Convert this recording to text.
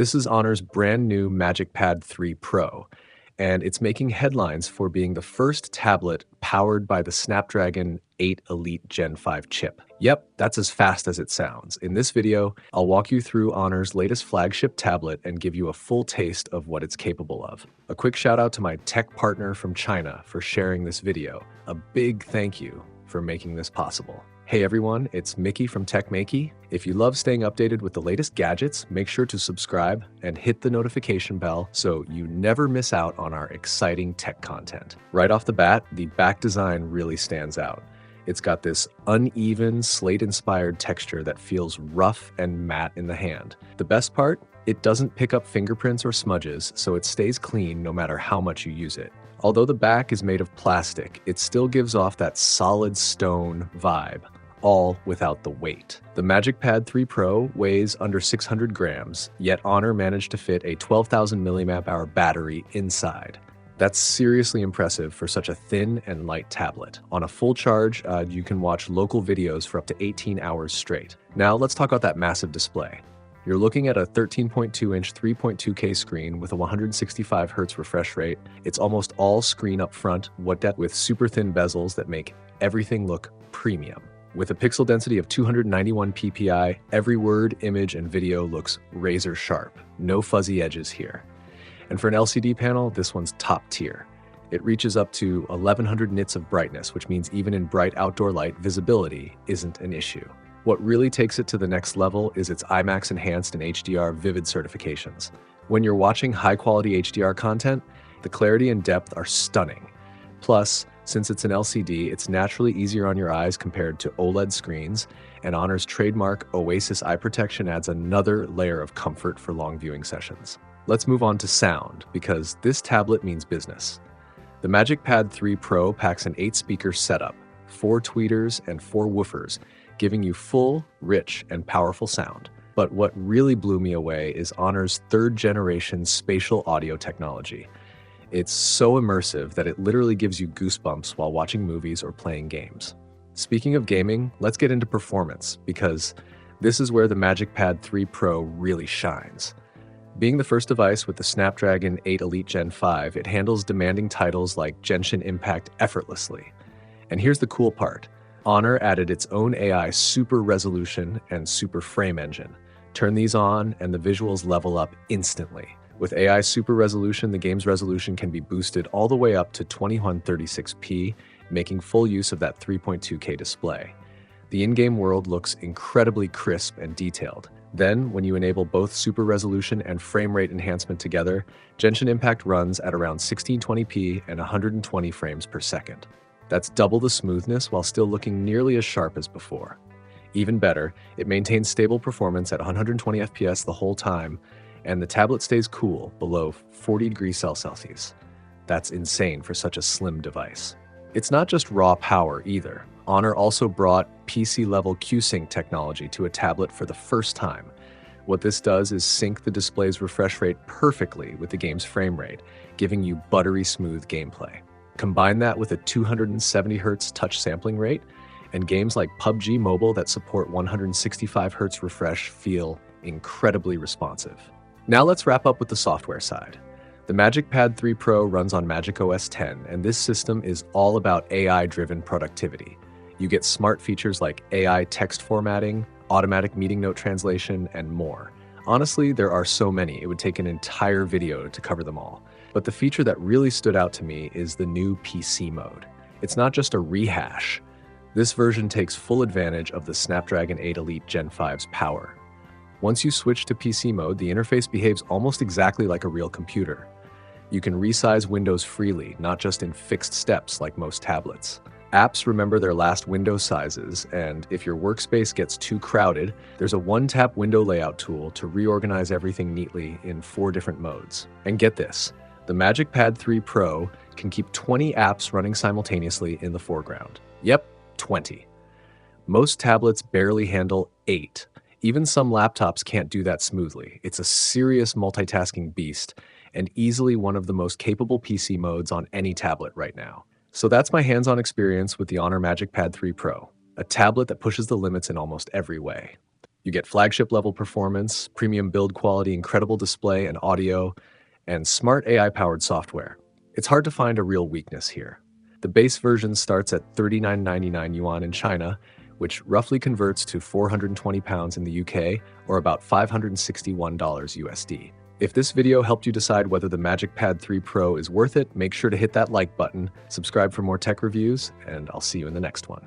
This is Honor's brand new MagicPad 3 Pro, and it's making headlines for being the first tablet powered by the Snapdragon 8 Elite Gen 5 chip. Yep, that's as fast as it sounds. In this video, I'll walk you through Honor's latest flagship tablet and give you a full taste of what it's capable of. A quick shout out to my tech partner from China for sharing this video. A big thank you for making this possible. Hey everyone, it's Maiky from techmaiky. If you love staying updated with the latest gadgets, make sure to subscribe and hit the notification bell so you never miss out on our exciting tech content. Right off the bat, the back design really stands out. It's got this uneven, slate-inspired texture that feels rough and matte in the hand. The best part? It doesn't pick up fingerprints or smudges, so it stays clean no matter how much you use it. Although the back is made of plastic, it still gives off that solid stone vibe, all without the weight. The MagicPad 3 Pro weighs under 600 grams, yet Honor managed to fit a 12,000 mAh battery inside. That's seriously impressive for such a thin and light tablet. On a full charge, you can watch local videos for up to 18 hours straight. Now let's talk about that massive display. You're looking at a 13.2-inch 3.2K screen with a 165Hz refresh rate. It's almost all screen up front, with super thin bezels that make everything look premium. With a pixel density of 291 ppi, every word, image, and video looks razor sharp. No fuzzy edges here. And for an LCD panel, this one's top tier. It reaches up to 1100 nits of brightness, which means even in bright outdoor light, visibility isn't an issue. What really takes it to the next level is its IMAX Enhanced and HDR Vivid certifications. When you're watching high-quality HDR content, the clarity and depth are stunning. Plus, since it's an LCD, it's naturally easier on your eyes compared to OLED screens, and Honor's trademark Oasis eye protection adds another layer of comfort for long viewing sessions. Let's move on to sound, because this tablet means business. The MagicPad 3 Pro packs an 8-speaker setup, 4 tweeters, and 4 woofers, giving you full, rich, and powerful sound. But what really blew me away is Honor's 3rd-generation spatial audio technology. It's so immersive that it literally gives you goosebumps while watching movies or playing games. Speaking of gaming, let's get into performance, because this is where the MagicPad 3 Pro really shines. Being the first device with the Snapdragon 8 Elite Gen 5, it handles demanding titles like Genshin Impact effortlessly. And here's the cool part. Honor added its own AI super resolution and super frame engine. Turn these on and the visuals level up instantly. With AI super resolution, the game's resolution can be boosted all the way up to 2136p, making full use of that 3.2K display. The in-game world looks incredibly crisp and detailed. Then, when you enable both super resolution and frame rate enhancement together, Genshin Impact runs at around 1620p and 120 frames per second. That's double the smoothness while still looking nearly as sharp as before. Even better, it maintains stable performance at 120 FPS the whole time, and the tablet stays cool below 40 degrees Celsius. That's insane for such a slim device. It's not just raw power either. Honor also brought PC-level Q-Sync technology to a tablet for the first time. What this does is sync the display's refresh rate perfectly with the game's frame rate, giving you buttery smooth gameplay. Combine that with a 270Hz touch sampling rate, and games like PUBG Mobile that support 165Hz refresh feel incredibly responsive. Now let's wrap up with the software side. The MagicPad 3 Pro runs on MagicOS 10, and this system is all about AI-driven productivity. You get smart features like AI text formatting, automatic meeting note translation, and more. Honestly, there are so many, it would take an entire video to cover them all. But the feature that really stood out to me is the new PC mode. It's not just a rehash. This version takes full advantage of the Snapdragon 8 Elite Gen 5's power. Once you switch to PC mode, the interface behaves almost exactly like a real computer. You can resize windows freely, not just in fixed steps like most tablets. Apps remember their last window sizes, and if your workspace gets too crowded, there's a one-tap window layout tool to reorganize everything neatly in 4 different modes. And get this, the MagicPad 3 Pro can keep 20 apps running simultaneously in the foreground. Yep, 20. Most tablets barely handle 8. Even some laptops can't do that smoothly. It's a serious multitasking beast, and easily one of the most capable PC modes on any tablet right now. So that's my hands-on experience with the Honor MagicPad 3 Pro, a tablet that pushes the limits in almost every way. You get flagship level performance, premium build quality, incredible display and audio, and smart AI-powered software. It's hard to find a real weakness here. The base version starts at 39.99 yuan in China, which roughly converts to 420 pounds in the UK, or about $561 USD. If this video helped you decide whether the MagicPad 3 Pro is worth it, make sure to hit that like button, subscribe for more tech reviews, and I'll see you in the next one.